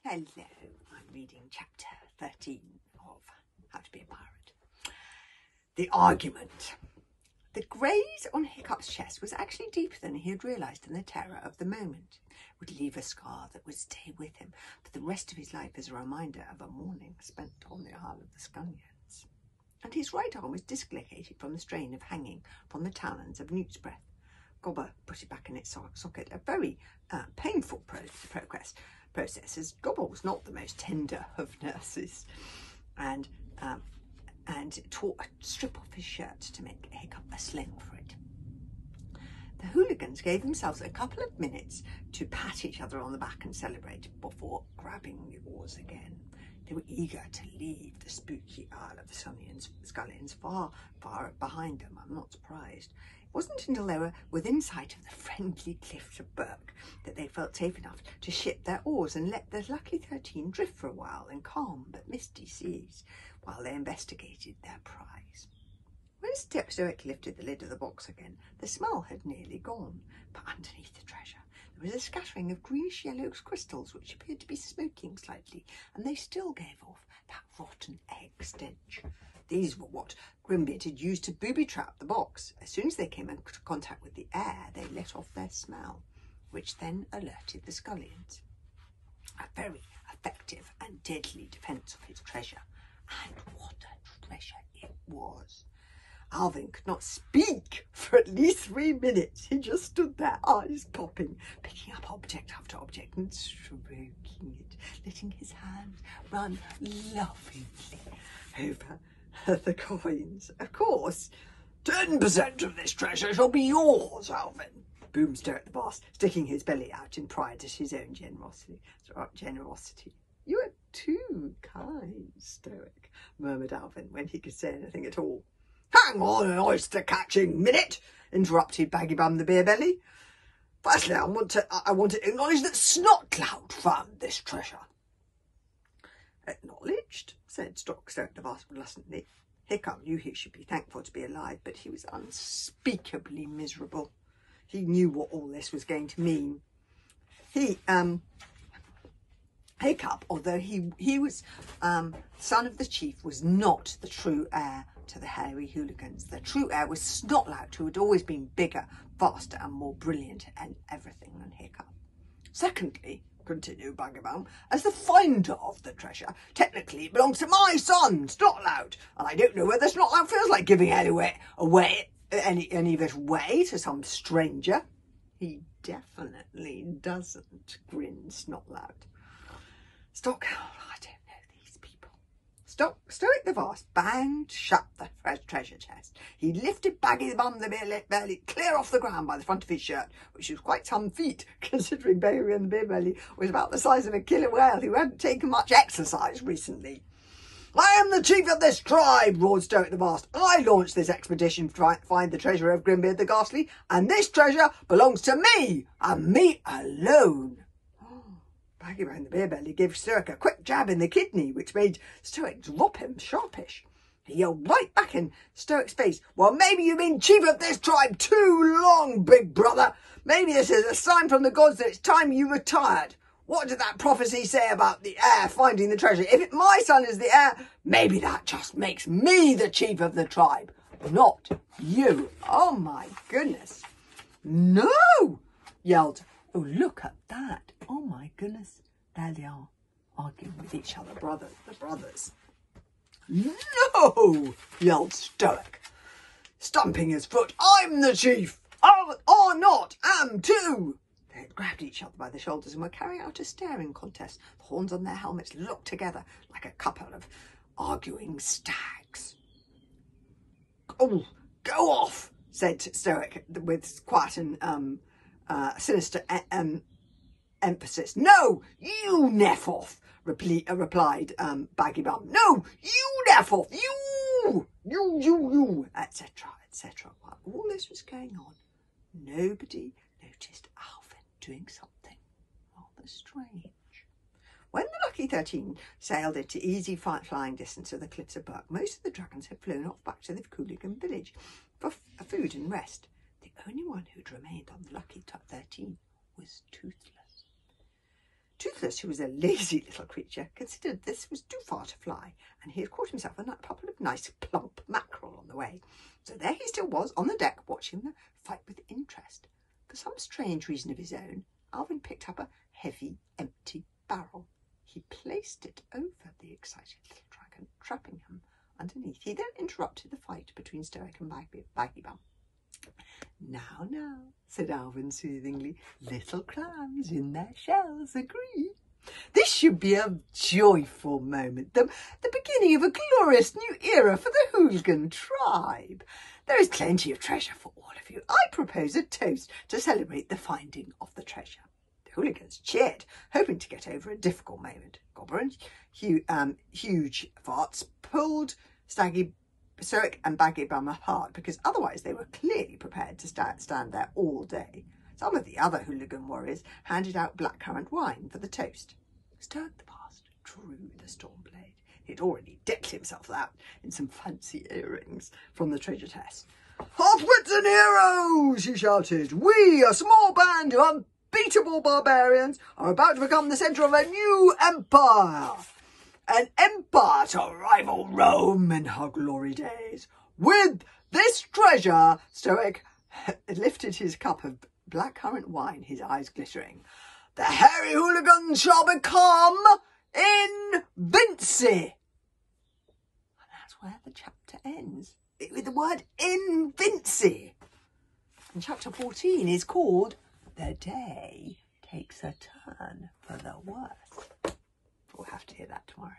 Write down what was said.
Hello, I'm reading chapter 13 of How to Be a Pirate. The argument. The graze on Hiccup's chest was actually deeper than he had realised in the terror of the moment. It would leave a scar that would stay with him for the rest of his life as a reminder of a morning spent on the Isle of the Scullions. And his right arm was dislocated from the strain of hanging from the talons of Newt's breath. Gobber put it back in its socket, a very painful process, as Gobber was not the most tender of nurses, and tore a strip off his shirt to make Hiccup a sling for it. The hooligans gave themselves a couple of minutes to pat each other on the back and celebrate before grabbing the oars again. They were eager to leave the spooky Isle of the Scullions far, far behind them. I'm not surprised. It wasn't until they were within sight of the friendly cliffs of Burke that they felt safe enough to ship their oars and let the Lucky 13 drift for a while in calm but misty seas while they investigated their prize. When Stoic lifted the lid of the box again, the smell had nearly gone, but underneath the treasure there was a scattering of greenish-yellow crystals which appeared to be smoking slightly, and they still gave off that rotten egg stench. These were what Grimbeard had used to booby-trap the box. As soon as they came into contact with the air, they let off their smell, which then alerted the Scullions. A very effective and deadly defence of his treasure. And what a treasure it was! Alvin could not speak for at least 3 minutes. He just stood there, eyes popping, picking up object after object and stroking it, letting his hands run lovingly over the coins. Of course, 10% of this treasure shall be yours, Alvin, boomed Stoic the boss, sticking his belly out in pride at his own generosity. You are too kind, Stoic, murmured Alvin when he could say anything at all. Hang on an oyster-catching minute, interrupted Baggy Bum the Beerbelly. Firstly, I want to acknowledge that Snotclout found this treasure. Acknowledged, said Stoic the Vast reluctantly. Hiccup knew he should be thankful to be alive, but he was unspeakably miserable. He knew what all this was going to mean. Hiccup, although he was son of the chief, was not the true heir to the hairy hooligans. The true heir was Snotlout, who had always been bigger, faster and more brilliant and everything than Hiccup. Secondly, continued Bugabum, as the finder of the treasure, technically it belongs to my son, Snotlout, and I don't know whether Snotlout feels like giving any of it away to some stranger. He definitely doesn't, grinned Snotlout. I don't know these people. Stoic the Vast banged shut the treasure chest. He lifted Baggy the Bum the Beerbelly clear off the ground by the front of his shirt, which was quite some feat, considering Baggy and the Beerbelly was about the size of a killer whale who hadn't taken much exercise recently. I am the chief of this tribe, roared Stoic the Vast. I launched this expedition to find the treasure of Grimbeard the Ghastly, and this treasure belongs to me, and me alone. Baggy and the Beerbelly gave Stoic a quick jab in the kidney, which made Stoic drop him sharpish. He yelled right back in Stoic's face, well, maybe you've been chief of this tribe too long, big brother. Maybe this is a sign from the gods that it's time you retired. What did that prophecy say about the heir finding the treasure? If my son is the heir, maybe that just makes me the chief of the tribe, not you. Oh, my goodness. No, yelled. Oh, look at that. Oh, my goodness. There they are, arguing with each other, the brothers. No, yelled Stoic, stamping his foot. I'm the chief. Or not, am too. They had grabbed each other by the shoulders and were carrying out a staring contest, the horns on their helmets locked together like a couple of arguing stags. Oh, go off, said Stoic with quite an sinister emphasis. No, you neff off, replied Baggy Bum. No, you neff off, you, etc., etc. While all this was going on, nobody noticed Alvin doing something rather strange. When the Lucky 13 sailed into easy flying distance of the cliffs of Burke, most of the dragons had flown off back to the Hooligan village for food and rest. The only one who'd remained on the Lucky 13 was Toothless. Toothless, who was a lazy little creature, considered this was too far to fly, and he had caught himself a couple of nice plump mackerel on the way. So there he still was on the deck, watching the fight with interest. For some strange reason of his own, Alvin picked up a heavy, empty barrel. He placed it over the excited little dragon, trapping him underneath. He then interrupted the fight between Stoic and Baggy Bum. Now, now, said Alvin soothingly, little clams in their shells agree. This should be a joyful moment, the beginning of a glorious new era for the hooligan tribe. There is plenty of treasure for all of you. I propose a toast to celebrate the finding of the treasure. The hooligans cheered, hoping to get over a difficult moment. Gobber and Huge Farts pulled Stoic and Baggy Bum apart, because otherwise they were clearly prepared to stand there all day. Some of the other hooligan warriors handed out blackcurrant wine for the toast. Stoic the Bastard drew the storm blade. He had already decked himself out in some fancy earrings from the treasure chest. "Half-wits and heroes!" he shouted. "We, a small band of unbeatable barbarians, are about to become the centre of a new empire. An empire to rival Rome in her glory days. With this treasure," Stoic lifted his cup of blackcurrant wine, his eyes glittering, "the hairy hooligans shall become invincible." And that's where the chapter ends, with the word invincible. And chapter 14 is called "The Day Takes a Turn for the Worse." We'll have to hear that tomorrow.